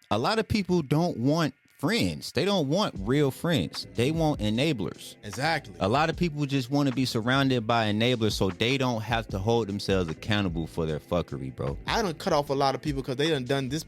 A lot of people don't want friends. They don't want real friends. They want enablers. Exactly. A lot of people just want to be surrounded by enablers so they don't have to hold themselves accountable for their fuckery, bro. I done cut off a lot of people because they done this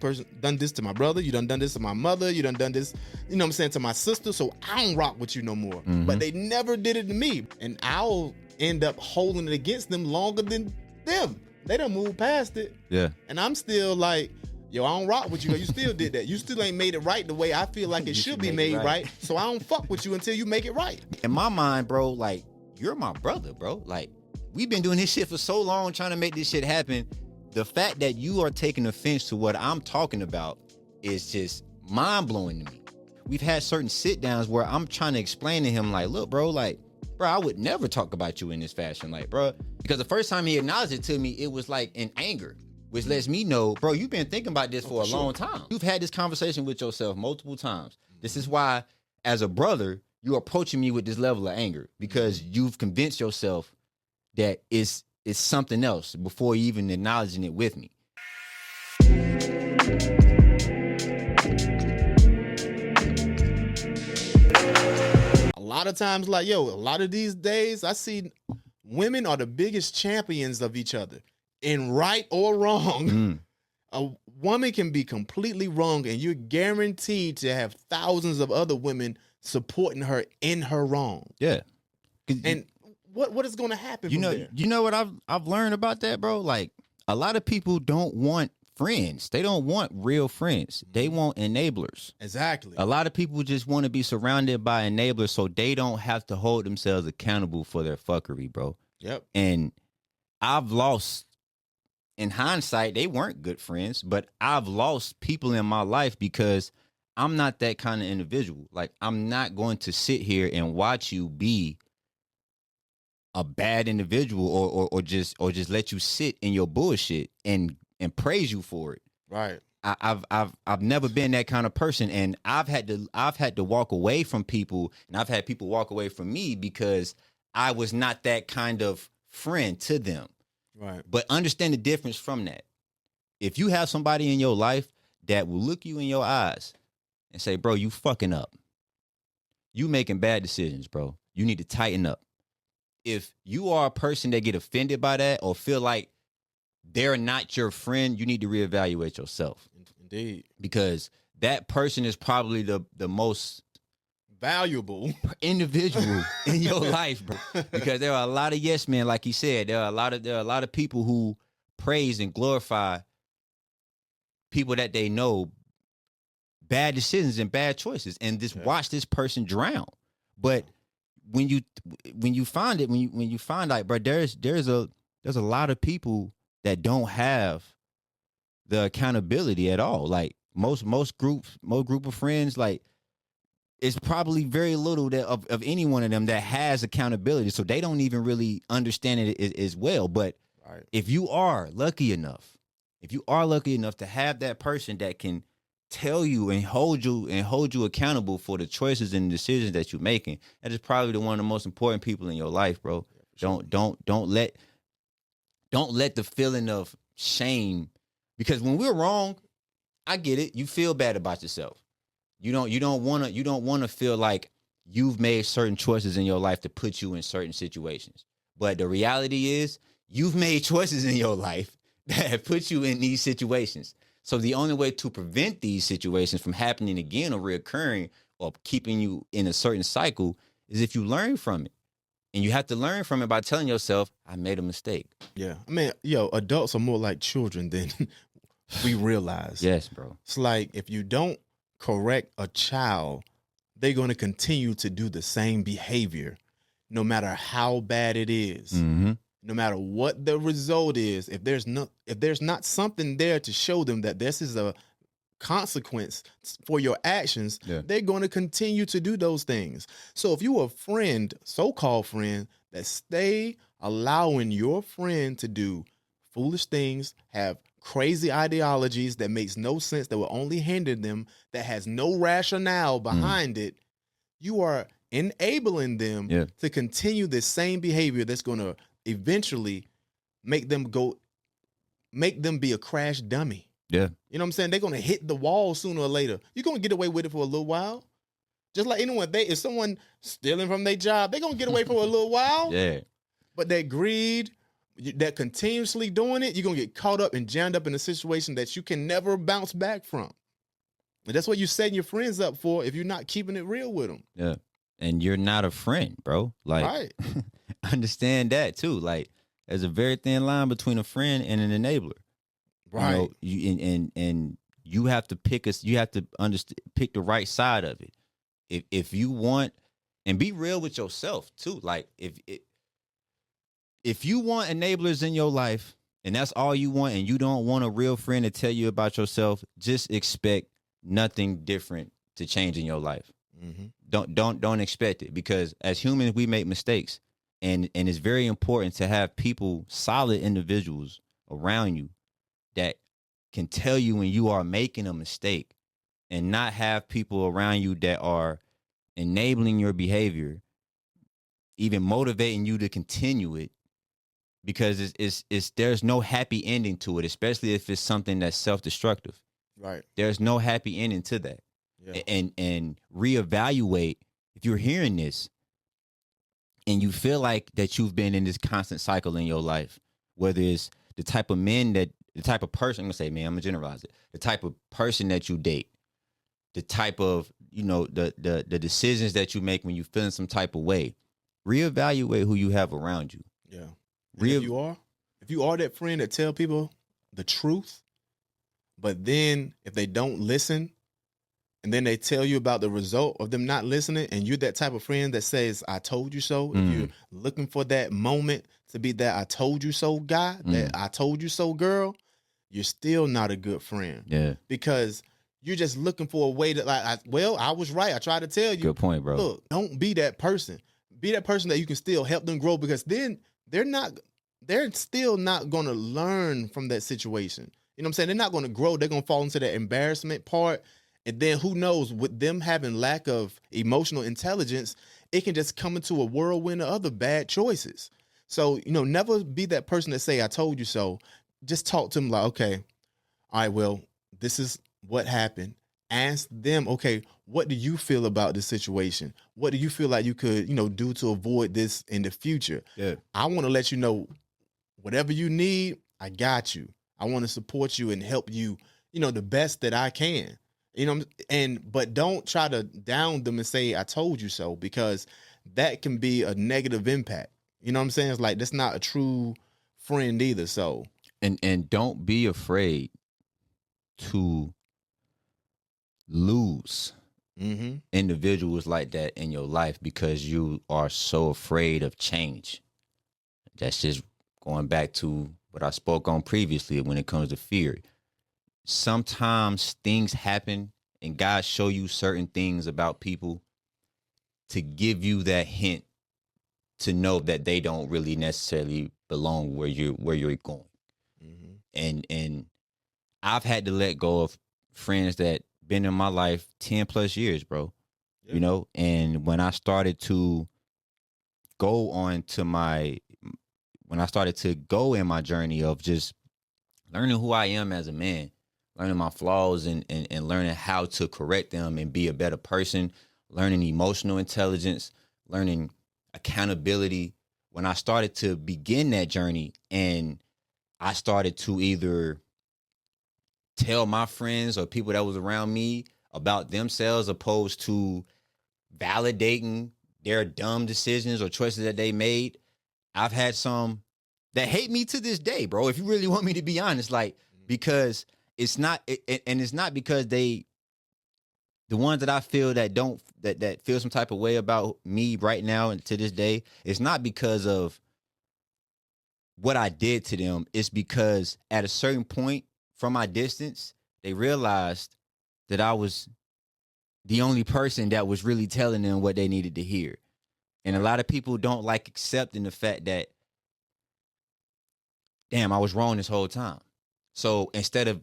to my brother. You done this to my mother. You done this, you know what I'm saying, to my sister. So I don't rock with you no more. Mm-hmm. But they never did it to me. And I'll end up holding it against them longer than them. They done moved past it. Yeah. And I'm still like, yo, I don't rock with you. You still did that. You still ain't made it right the way I feel like it should be made right. So I don't fuck with you until you make it right. In my mind, bro, like, you're my brother, bro. Like, we've been doing this shit for so long trying to make this shit happen. The fact that you are taking offense to what I'm talking about is just mind-blowing to me. We've had certain sit-downs where I'm trying to explain to him, like, look, bro, like, bro, I would never talk about you in this fashion. Like, bro, because the first time he acknowledged it to me, it was like in anger, which lets me know, bro, you've been thinking about this for a long time. You've had this conversation with yourself multiple times. This is why, as a brother, you're approaching me with this level of anger, because you've convinced yourself that it's something else before you even acknowledging it with me. A lot of times, like, yo, a lot of these days, I see women are the biggest champions of each other, in right or wrong. A woman can be completely wrong, and you're guaranteed to have thousands of other women supporting her in her wrong. Yeah. And what is going to happen from there? You know what I've learned about that, bro? Like, a lot of people don't want friends. They don't want real friends. They want enablers. Exactly. A lot of people just want to be surrounded by enablers so they don't have to hold themselves accountable for their fuckery, bro. Yep. And I've lost, in hindsight, they weren't good friends, but I've lost people in my life because I'm not that kind of individual. Like, I'm not going to sit here and watch you be a bad individual or just let you sit in your bullshit and praise you for it. Right. I've never been that kind of person, and I've had to walk away from people, and I've had people walk away from me because I was not that kind of friend to them. Right. But understand the difference from that. If you have somebody in your life that will look you in your eyes and say, bro, you fucking up. You making bad decisions, bro. You need to tighten up. If you are a person that get offended by that or feel like they're not your friend, you need to reevaluate yourself. Indeed. Because that person is probably the most valuable individual in your life, bro. Because there are a lot of yes men, like he said. There are a lot of people who praise and glorify people that they know bad decisions and bad choices, and just watch this person drown. But when you find like, bro, there's a lot of people that don't have the accountability at all. Like most group of friends, like, it's probably very little that of any one of them that has accountability. So they don't even really understand it as well. But if you are lucky enough to have that person that can tell you and hold you accountable for the choices and decisions that you're making, that is probably one of the most important people in your life, bro. Yeah, sure. Don't let the feeling of shame, because when we're wrong, I get it. You feel bad about yourself. You don't want to feel like you've made certain choices in your life to put you in certain situations. But the reality is, you've made choices in your life that have put you in these situations. So the only way to prevent these situations from happening again or reoccurring or keeping you in a certain cycle is if you learn from it. And you have to learn from it by telling yourself, I made a mistake. Yeah. I mean, adults are more like children than we realize. Yes, bro. It's like, if you don't correct a child, they're going to continue to do the same behavior, no matter how bad it is. Mm-hmm. No matter what the result is. If there's not something there to show them that this is a consequence for your actions, they're going to continue to do those things. So if you're a friend, so-called friend, that stay allowing your friend to do foolish things, have crazy ideologies that makes no sense, that will only hinder them, that has no rationale behind it, you are enabling them to continue this same behavior that's going to eventually make them be a crash dummy. Yeah. You know what I'm saying? They're gonna hit the wall sooner or later. You're gonna get away with it for a little while. Just like anyone, if someone stealing from their job, they're gonna get away for a little while. Yeah. But that greed, that continuously doing it, you're gonna get caught up and jammed up in a situation that you can never bounce back from. And that's what you're setting your friends up for if you're not keeping it real with them. Yeah. And you're not a friend, bro. Like, Right. understand that too. Like, there's a very thin line between a friend and an enabler. Right. You know, and you have to pick pick the right side of it. If you want, and be real with yourself too. Like, if you want enablers in your life and that's all you want, and you don't want a real friend to tell you about yourself, just expect nothing different to change in your life. Mm-hmm. Don't expect it, because as humans we make mistakes, and it's very important to have people, solid individuals around you that can tell you when you are making a mistake, and not have people around you that are enabling your behavior, even motivating you to continue it, because it's there's no happy ending to it, especially if it's something that's self-destructive. Right. There's no happy ending to that. Yeah. And reevaluate. If you're hearing this and you feel like that you've been in this constant cycle in your life, whether it's the type of person, I'm gonna say, man, I'm gonna generalize it, the type of person that you date, the type of, the decisions that you make when you feel in some type of way, reevaluate who you have around you. Yeah. If you are that friend that tell people the truth, but then if they don't listen, and then they tell you about the result of them not listening, and you're that type of friend that says, I told you so. If you're looking for that moment to be that I told you so guy, that I told you so girl, you're still not a good friend. Yeah. Because you're just looking for a way to, I was right. I tried to tell you. Good point, bro. Look, don't be that person. Be that person that you can still help them grow, because then they're still not going to learn from that situation. You know what I'm saying? They're not going to grow. They're going to fall into that embarrassment part. And then who knows, with them having lack of emotional intelligence, it can just come into a whirlwind of other bad choices. So, never be that person that say, I told you so. Just talk to them like, okay, all right, well, this is what happened. Ask them, okay, what do you feel about this situation? What do you feel like you could, do to avoid this in the future? Yeah. I want to let you know, whatever you need, I got you. I want to support you and help you, the best that I can. But don't try to down them and say, I told you so, because that can be a negative impact. You know what I'm saying? It's like, that's not a true friend either. So, and don't be afraid to lose individuals like that in your life, because you are so afraid of change. That's just going back to what I spoke on previously when it comes to fear. Sometimes things happen and God show you certain things about people to give you that hint to know that they don't really necessarily belong where you're going. And I've had to let go of friends that been in my life 10 plus years, bro. Yeah. And when I started to go in my journey of just learning who I am as a man, learning my flaws and learning how to correct them and be a better person, learning emotional intelligence, learning accountability. When I started to begin that journey, and I started to either tell my friends or people that was around me about themselves, opposed to validating their dumb decisions or choices that they made, I've had some that hate me to this day, bro. If you really want me to be honest, like, because it's not because the ones that I feel that feel some type of way about me right now and to this day, it's not because of what I did to them. It's because at a certain point from my distance, they realized that I was the only person that was really telling them what they needed to hear. And a lot of people don't like accepting the fact that, damn, I was wrong this whole time. So instead of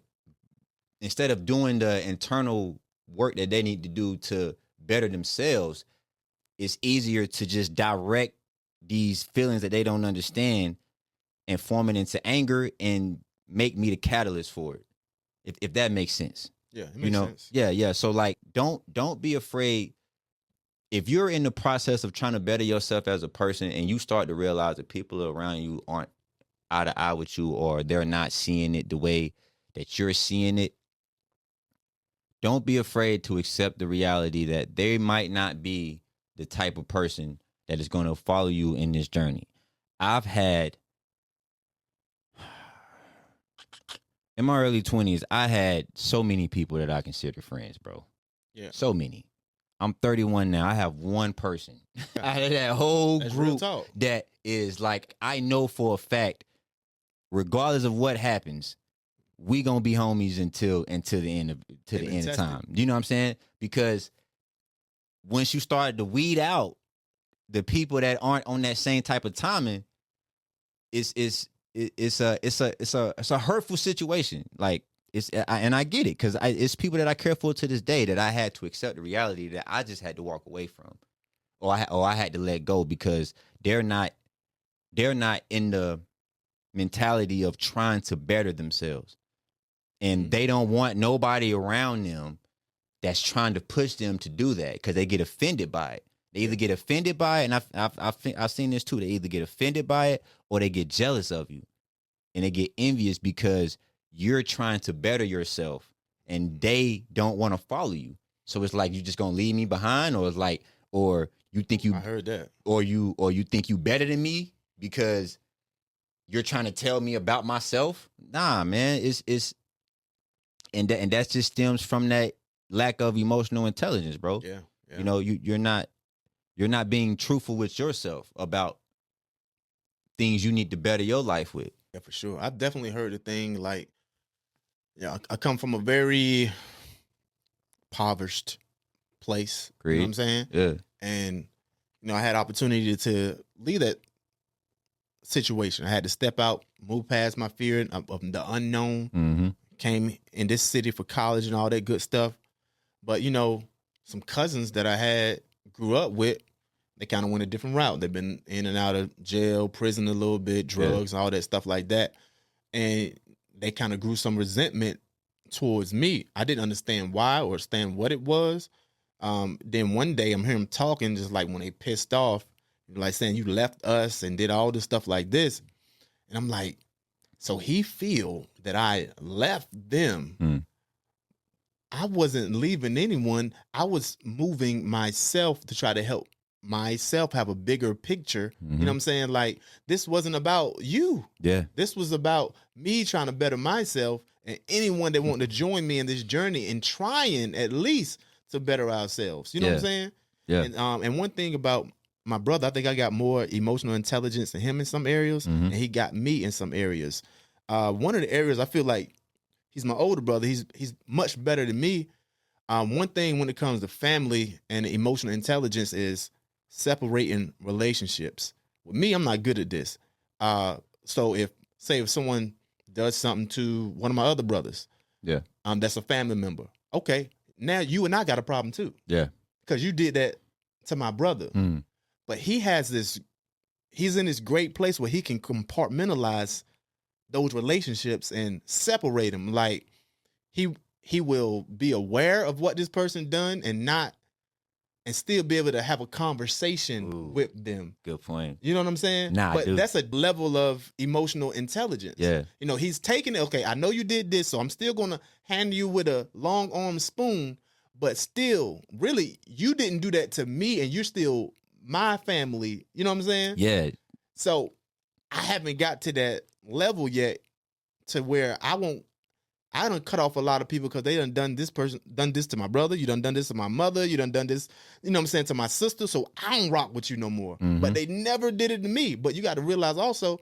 doing the internal work that they need to do to better themselves, it's easier to just direct these feelings that they don't understand and form it into anger and make me the catalyst for it. If that makes sense. Yeah, it makes sense. Yeah. So like, don't be afraid. If you're in the process of trying to better yourself as a person and you start to realize that people around you aren't eye to eye with you, or they're not seeing it the way that you're seeing it, don't be afraid to accept the reality that they might not be the type of person that is going to follow you in this journey. I've had, in my early 20s, I had so many people that I consider friends, bro. Yeah. So many. I'm 31 now. I have one person out of that whole group that is like, I know for a fact, regardless of what happens, we gonna be homies until the end of time. You know what I'm saying? Because once you start to weed out the people that aren't on that same type of timing, it's a hurtful situation. Like, and I get it, because it's people that I care for to this day that I had to accept the reality that I just had to walk away from, or I had to let go, because they're not in the mentality of trying to better themselves, and they don't want nobody around them that's trying to push them to do that, because they get offended by it. They either get offended by it, and I've seen this too. They either get offended by it or they get jealous of you, and they get envious because you're trying to better yourself and they don't want to follow you. So it's like, you just gonna leave me behind, or it's like, or you think you, I heard that, or you think you better than me because you're trying to tell me about myself. Nah, man, and that just stems from that lack of emotional intelligence, bro. Yeah. You know, you're not being truthful with yourself about things you need to better your life with. Yeah, for sure. I definitely heard the thing like, I come from a very impoverished place. Great. You know what I'm saying? Yeah. And, I had opportunity to leave that situation. I had to step out, move past my fear of the unknown. Mm-hmm. Came in this city for college and all that good stuff. But, some cousins that I had grew up with, they kind of went a different route. They've been in and out of jail, prison a little bit, drugs, all that stuff like that. And they kind of grew some resentment towards me. I didn't understand why or understand what it was. Then one day I'm hearing them talking, just like when they pissed off, like saying, you left us and did all this stuff like this. And I'm like, so he feel that I left them. I wasn't leaving anyone. I was moving myself to try to help myself have a bigger picture. You know what I'm saying? Like, this wasn't about you. Yeah. This was about me trying to better myself, and anyone that wanted to join me in this journey and trying at least to better ourselves. You know what I'm saying? Yeah. And one thing about my brother, I think I got more emotional intelligence than him in some areas, and he got me in some areas. One of the areas I feel like, he's my older brother. He's much better than me. One thing when it comes to family and emotional intelligence is separating relationships. With me, I'm not good at this. So if someone does something to one of my other brothers, that's a family member. Okay, now you and I got a problem too. Yeah, because you did that to my brother. But he's in this great place where he can compartmentalize those relationships and separate them. Like, he will be aware of what this person done and still be able to have a conversation with them. Good point. You know what I'm saying? But that's a level of emotional intelligence. Yeah. He's taking it, okay, I know you did this, so I'm still going to hand you with a long arm spoon, but still, really, you didn't do that to me, and you're still my family. You know what I'm saying? Yeah. So I haven't got to that level yet to where I done cut off a lot of people because they done this to my brother. You done this to my mother. You done this, you know what I'm saying, to my sister. So I don't rock with you no more. But they never did it to me. But you got to realize also,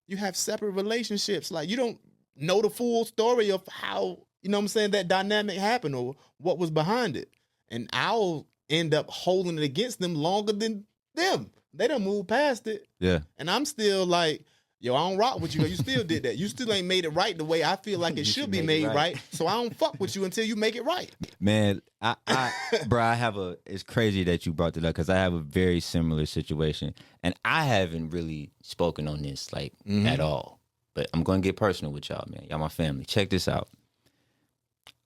you have separate relationships. Like, you don't know the full story of how, you know what I'm saying, that dynamic happened or what was behind it. And I'll end up holding it against them longer than them. They done moved past it. Yeah. And I'm still like, yo, I don't rock with you. You still did that. You still ain't made it right the way I feel like it should be made right. So I don't fuck with you until you make it right. Man, it's crazy that you brought that up, because I have a very similar situation. And I haven't really spoken on this, like, at all. But I'm going to get personal with y'all, man. Y'all my family. Check this out.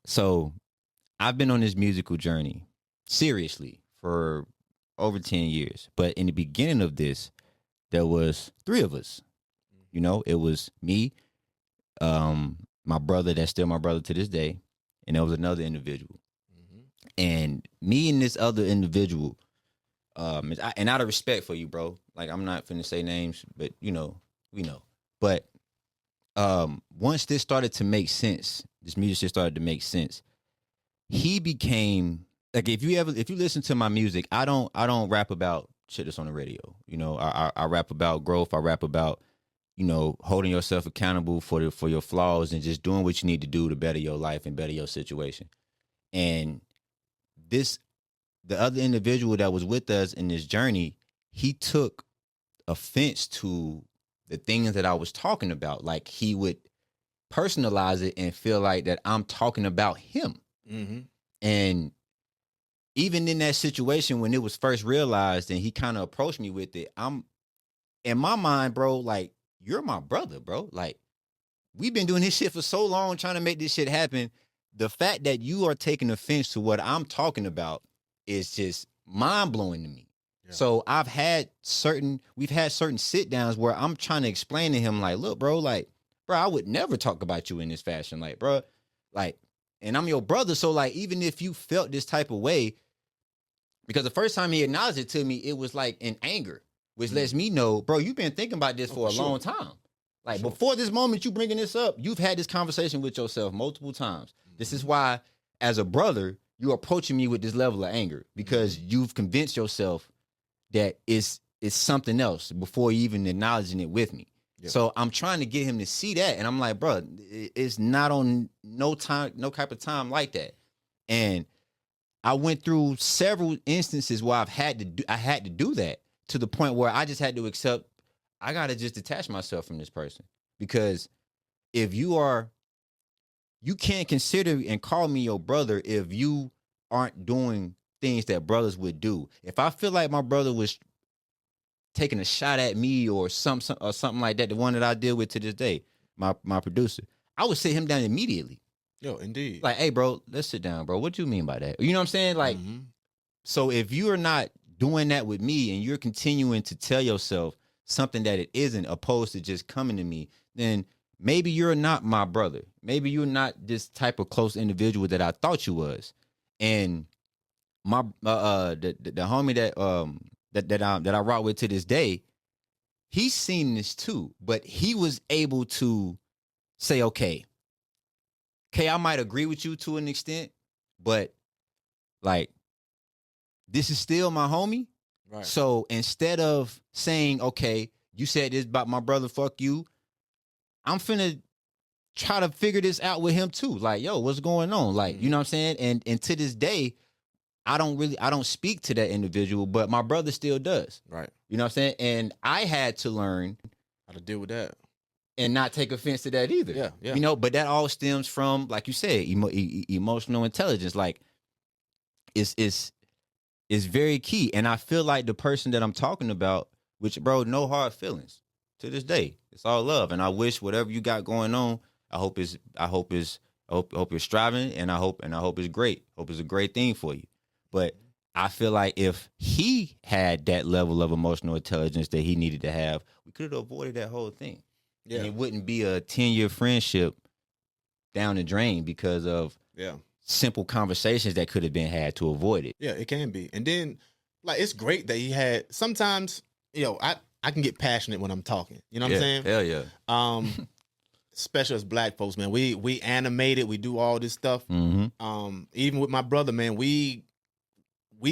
So I've been on this musical journey seriously for over 10 years. But in the beginning of this, there was 3 of us. You know, it was me, my brother, that's still my brother to this day, and there was another individual. And me and this other individual, and out of respect for you, bro, like I'm not finna say names, but you know, we know. But once this started to make sense, this music shit started to make sense. He became like, if you listen to my music, I don't rap about shit that's on the radio. You know, I rap about growth. I rap about, you know, holding yourself accountable for your flaws and just doing what you need to do to better your life and better your situation. And the other individual that was with us in this journey, he took offense to the things that I was talking about. Like, he would personalize it and feel like that I'm talking about him. And even in that situation, when it was first realized and he kind of approached me with it, I'm in my mind, bro, like, you're my brother, bro. Like, we've been doing this shit for so long, trying to make this shit happen. The fact that you are taking offense to what I'm talking about is just mind blowing to me. Yeah. So we've had certain sit downs where I'm trying to explain to him, like, look, bro, I would never talk about you in this fashion. Like, bro, like, and I'm your brother. So like, even if you felt this type of way, because the first time he acknowledged it to me, it was like in anger, which lets me know, bro, you've been thinking about this for a long time. Like, before this moment you bringing this up, you've had this conversation with yourself multiple times. This is why, as a brother, you're approaching me with this level of anger, because you've convinced yourself that it's something else before you even acknowledging it with me. Yep. So I'm trying to get him to see that, and I'm like, bro, it's not on no type of time like that. And I went through several instances where I had to do that, to the point where I just had to accept I got to just detach myself from this person, because if you can't consider and call me your brother if you aren't doing things that brothers would do. If I feel like my brother was taking a shot at me or something like that, the one that I deal with to this day, my producer, I would sit him down immediately. Yo, indeed. Like, hey, bro, let's sit down, bro. What do you mean by that? You know what I'm saying? Like, so if you are not doing that with me and you're continuing to tell yourself something that it isn't, opposed to just coming to me, then maybe you're not my brother. Maybe you're not this type of close individual that I thought you was. And my the homie that I rock with to this day, he's seen this too, but he was able to say, okay, I might agree with you to an extent, but like, this is still my homie. Right. So instead of saying, okay, you said this about my brother, fuck you, I'm finna try to figure this out with him too. Like, yo, what's going on? Like, you know what I'm saying? And to this day, I don't speak to that individual, but my brother still does. Right. You know what I'm saying? And I had to learn how to deal with that and not take offense to that either. Yeah. You know, but that all stems from, like you said, emotional intelligence. Like, it's very key. And I feel like the person that I'm talking about, which, bro, no hard feelings to this day. It's all love. And I wish whatever you got going on, I hope you're striving, and I hope it's great. Hope it's a great thing for you. But I feel like if he had that level of emotional intelligence that he needed to have, we could have avoided that whole thing. Yeah. And it wouldn't be a 10-year friendship down the drain because of simple conversations that could have been had to avoid it. Yeah, it can be. And then, like, it's great that he had, sometimes, you know, I can get passionate when I'm talking. You know what I'm saying? Hell yeah. Especially as black folks, man. We animate it, we do all this stuff. Even with my brother, man, we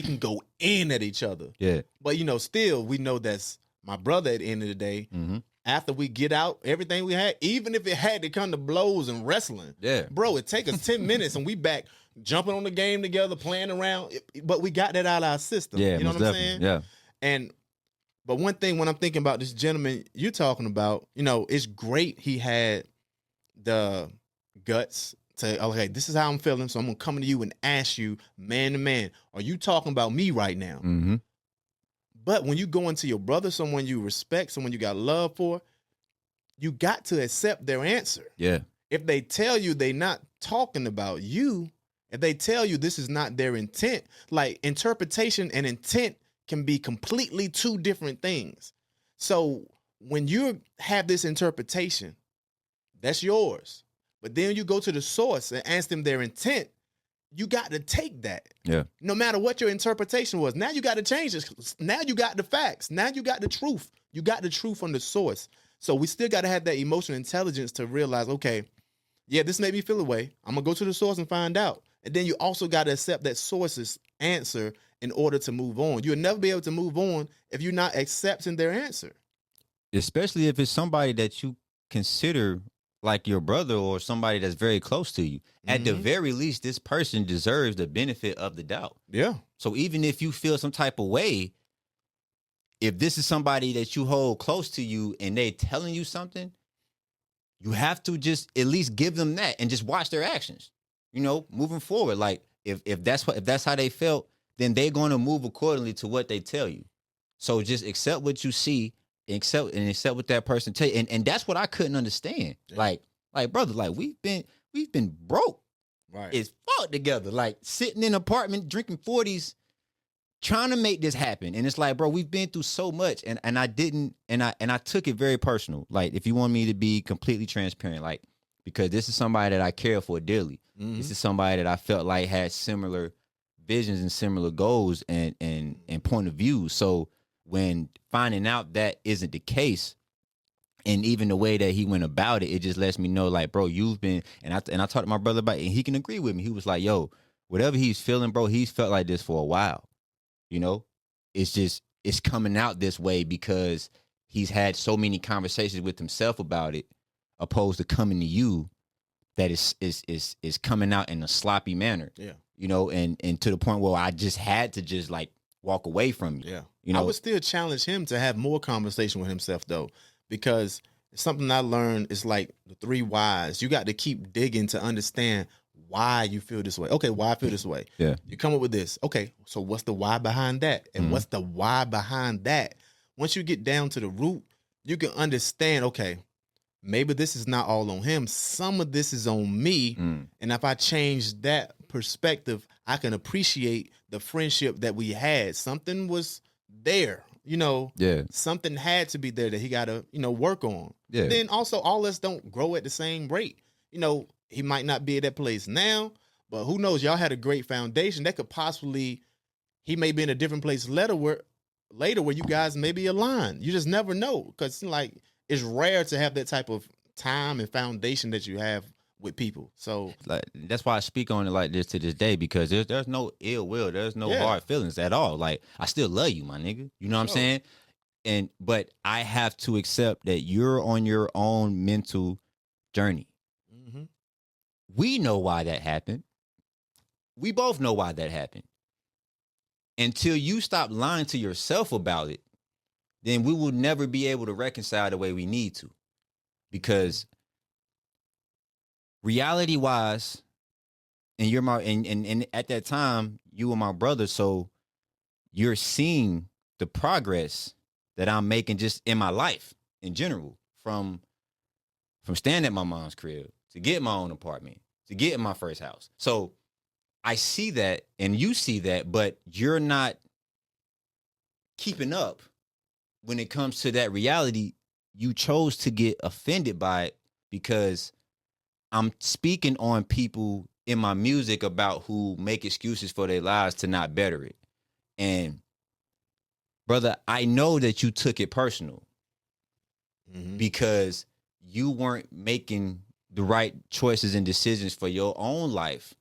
can go in at each other. Yeah. But, you know, still, we know that's my brother at the end of the day. After we get out everything we had, even if it had to come to blows and wrestling, bro, it take us 10 minutes and we back jumping on the game together, playing around. But we got that out of our system. Yeah, you know what I'm saying? Yeah. But one thing, when I'm thinking about this gentleman you're talking about, you know, it's great he had the guts to, okay, this is how I'm feeling, so I'm gonna come to you and ask you, man to man, are you talking about me right now? But when you go into your brother, someone you respect, someone you got love for, you got to accept their answer. Yeah. If they tell you they not talking about you, if they tell you this is not their intent, like interpretation and intent can be completely two different things. So when you have this interpretation, that's yours. But then you go to the source and ask them their intent, you got to take that. Yeah. No matter what your interpretation was. Now you got to change this. Now you got the facts. Now you got the truth. You got the truth from the source. So we still got to have that emotional intelligence to realize, okay, yeah, this made me feel a way. I'm going to go to the source and find out. And then you also got to accept that source's answer in order to move on. You'll never be able to move on if you're not accepting their answer. Especially if it's somebody that you consider like your brother or somebody that's very close to you. At the very least, this person deserves the benefit of the doubt. Yeah. So even if you feel some type of way, if this is somebody that you hold close to you and they telling you something, you have to just at least give them that and just watch their actions. You know, moving forward. Like if that's how they felt, then they're going to move accordingly to what they tell you. So just accept what you see, accept what that person tell you. And that's what I couldn't understand. Yeah. Like brother, like we've been broke. Right. As fuck together. Like sitting in an apartment drinking 40s trying to make this happen. And it's like, bro, we've been through so much. And I didn't, and I took it very personal. Like, if you want me to be completely transparent, like, because this is somebody that I care for dearly. Mm-hmm. This is somebody that I felt like had similar visions and similar goals and point of view. So when finding out that isn't the case, and even the way that he went about it, it just lets me know, like, bro, you've been, and I talked to my brother about it, and he can agree with me. He was like, yo, whatever he's feeling, bro, he's felt like this for a while. You know, it's coming out this way because he's had so many conversations with himself about it, opposed to coming to you, that is coming out in a sloppy manner. Yeah. You know, and to the point where I just had to just like walk away from you. Yeah. You know, I would still challenge him to have more conversation with himself though, because something I learned is like the 3 whys. You got to keep digging to understand why you feel this way. Okay, why I feel this way. Yeah. You come up with this. Okay, so what's the why behind that? And what's the why behind that? Once you get down to the root, you can understand, okay, maybe this is not all on him. Some of this is on me. And if I change that perspective, I can appreciate the friendship that we had. Something was there, you know. Yeah. Something had to be there that he got to, you know, work on. Yeah. Then also, all of us don't grow at the same rate. You know, he might not be at that place now, but who knows? Y'all had a great foundation that could possibly, he may be in a different place later where you guys may be aligned. You just never know, because like it's rare to have that type of time and foundation that you have with people. So like that's why I speak on it like this to this day, because there's no ill will, there's no hard feelings at all. Like I still love you, my nigga. You know what I'm saying? But I have to accept that you're on your own mental journey. We know why that happened. We both know why that happened. Until you stop lying to yourself about it, then we will never be able to reconcile the way we need to. Because reality-wise, and you're my and at that time, you were my brother, so you're seeing the progress that I'm making just in my life in general, from staying at my mom's crib to get my own apartment, to get in my first house. So I see that and you see that, but you're not keeping up when it comes to that reality. You chose to get offended by it because I'm speaking on people in my music about who make excuses for their lives to not better it. And brother, I know that you took it personal because you weren't making the right choices and decisions for your own life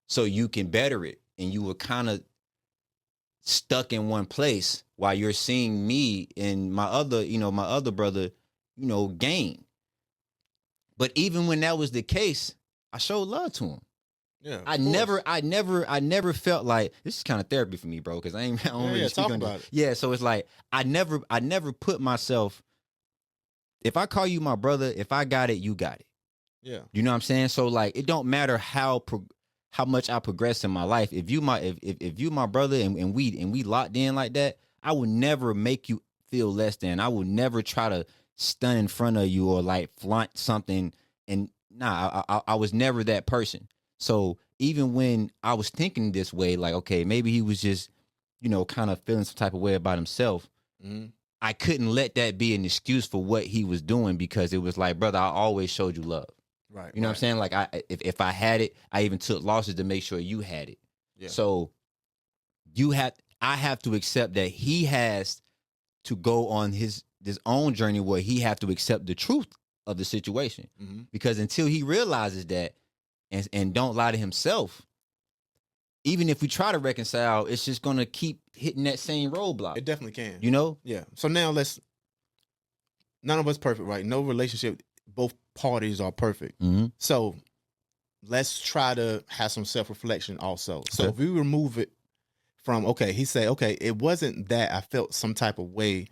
so you can better it. And you were kind of stuck in one place while you're seeing me and my other brother, gain. But even when that was the case, I showed love to him. Yeah, I never felt like, this is kind of therapy for me, bro, because I don't really speak on it. Yeah, so it's like I never put myself. If I call you my brother, if I got it, you got it. Yeah. You know what I'm saying? So like, it don't matter how much I progress in my life. If you my brother and we locked in like that, I would never make you feel less than. I would never try to stun in front of you or like flaunt something and nah, I was never that person. So even when I was thinking this way, like, okay, maybe he was just, kind of feeling some type of way about himself. Mm-hmm. I couldn't let that be an excuse for what he was doing, because it was like, brother, I always showed you love. Right. You know what I'm saying? Like, if I had it, I even took losses to make sure you had it. Yeah. So I have to accept that he has to go on his own journey where he have to accept the truth of the situation. Mm-hmm. Because until he realizes that and don't lie to himself, even if we try to reconcile, it's just gonna keep hitting that same roadblock. It definitely can. Yeah. So now none of us perfect, right? No relationship, both parties are perfect. Mm-hmm. So let's try to have some self-reflection also. So if we remove it from, okay, he said, okay, it wasn't that I felt some type of way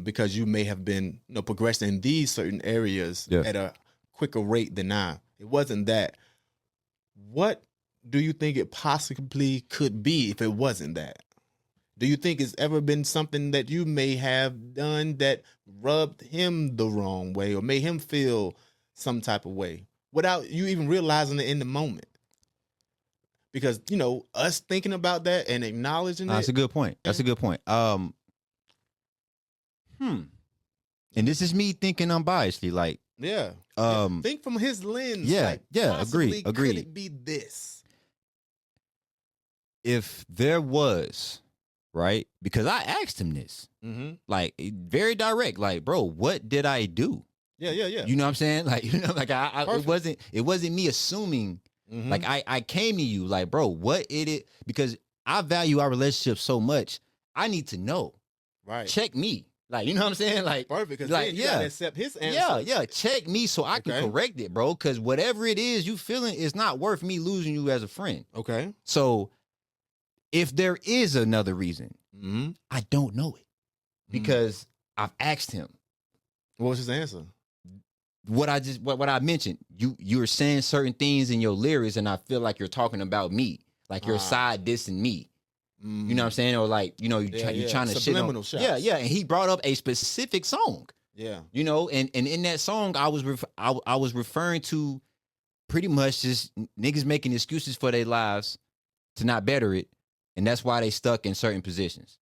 because you may have been, progressed in these certain areas at a quicker rate than I. It wasn't that. What do you think it possibly could be if it wasn't that? Do you think it's ever been something that you may have done that rubbed him the wrong way or made him feel some type of way without you even realizing it in the moment? Because, us thinking about that and acknowledging That's a good point. That's a good point. And this is me thinking unbiasedly, like, think from his lens. Yeah, possibly, agree. Could it be this? If there was, right? Because I asked him this, like, very direct, like, bro, what did I do? Yeah. You know what I'm saying? Like, it wasn't me assuming. Like, I came to you like, bro, what it? Because I value our relationship so much. I need to know. Right. Check me. Like, you know what I'm saying? Like, perfect. Because like, you gotta accept his answer. Yeah. Check me so I can correct it, bro. Because whatever it is you feeling is not worth me losing you as a friend. Okay. So if there is another reason, I don't know it because I've asked him. What was his answer? What I mentioned. You're saying certain things in your lyrics, and I feel like you're talking about me, like you're side dissing me. You know what I'm saying? Or like, you're trying to subliminal shit on. Yeah. And he brought up a specific song. Yeah. And in that song, I was referring to pretty much just niggas making excuses for their lives to not better it, and that's why they stuck in certain positions.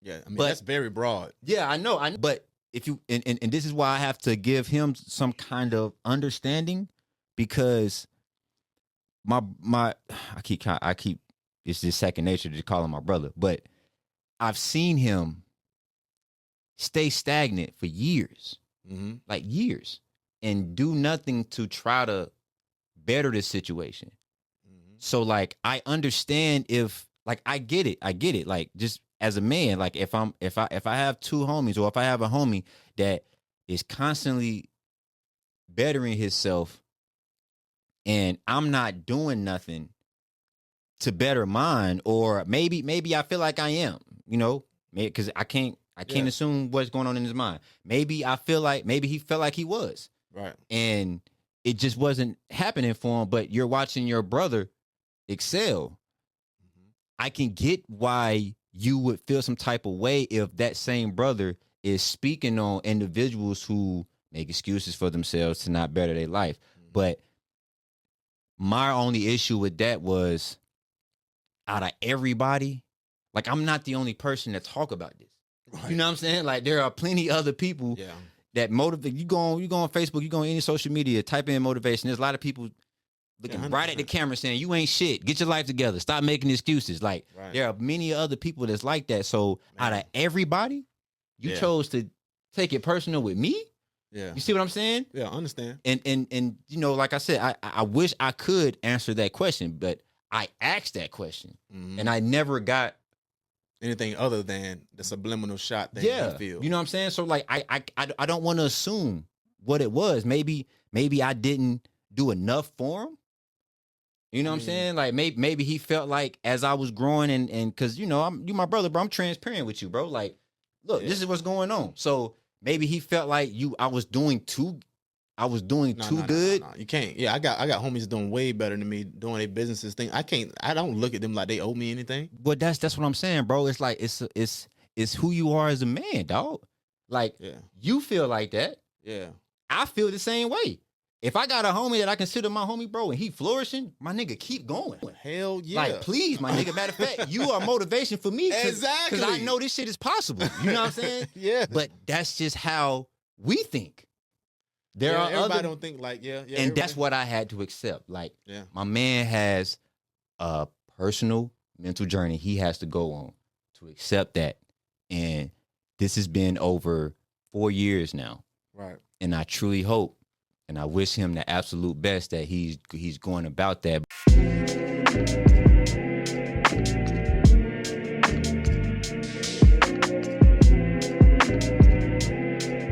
Yeah, I mean, that's very broad. Yeah, I know. But if you and this is why I have to give him some kind of understanding, because I keep it's just second nature to call him my brother, but I've seen him stay stagnant for years, like years, and do nothing to try to better the situation. So like, I understand if, like, I get it. Like, just as a man, like if I have two homies, or if I have a homie that is constantly bettering himself and I'm not doing nothing to better mine, or maybe I feel like I am, because I can't assume what's going on in his mind. Maybe he felt like he was. Right. And it just wasn't happening for him, but you're watching your brother excel. I can get why you would feel some type of way if that same brother is speaking on individuals who make excuses for themselves to not better their life. But my only issue with that was, out of everybody, like, I'm not the only person that talk about this. Right. You know what I'm saying? Like, there are plenty other people that motivate. You go on Facebook, you go on any social media, type in motivation. There's a lot of people looking right at the camera saying, you ain't shit. Get your life together. Stop making excuses. Like, there are many other people that's like that. So out of everybody, you chose to take it personal with me? Yeah. You see what I'm saying? Yeah, I understand. And like I said, I wish I could answer that question, but I asked that question and I never got anything other than the subliminal shot that you feel. You know what I'm saying? So like, I don't want to assume what it was. Maybe I didn't do enough for him. You know what I'm saying? Like, maybe he felt like as I was growing and cause you my brother, bro, I'm transparent with you, bro. Like, look, this is what's going on. So maybe he felt like I was doing too good. No. You can't. Yeah, I got homies doing way better than me doing their businesses thing. I don't look at them like they owe me anything. But that's what I'm saying, bro. It's like it's who you are as a man, dog. Like, you feel like that. Yeah. I feel the same way. If I got a homie that I consider my homie, bro, and he flourishing, my nigga, keep going. Hell yeah. Like, please, my nigga. Matter of fact, you are motivation for me. Exactly. Because I know this shit is possible. You know what I'm saying? Yeah. But that's just how we think. There are everybody don't think like, and that's what I had to accept. Like, yeah. my man has a personal mental journey he has to go on to accept that. And this has been over 4 years now. Right. And I truly hope, and I wish him the absolute best that he's going about that.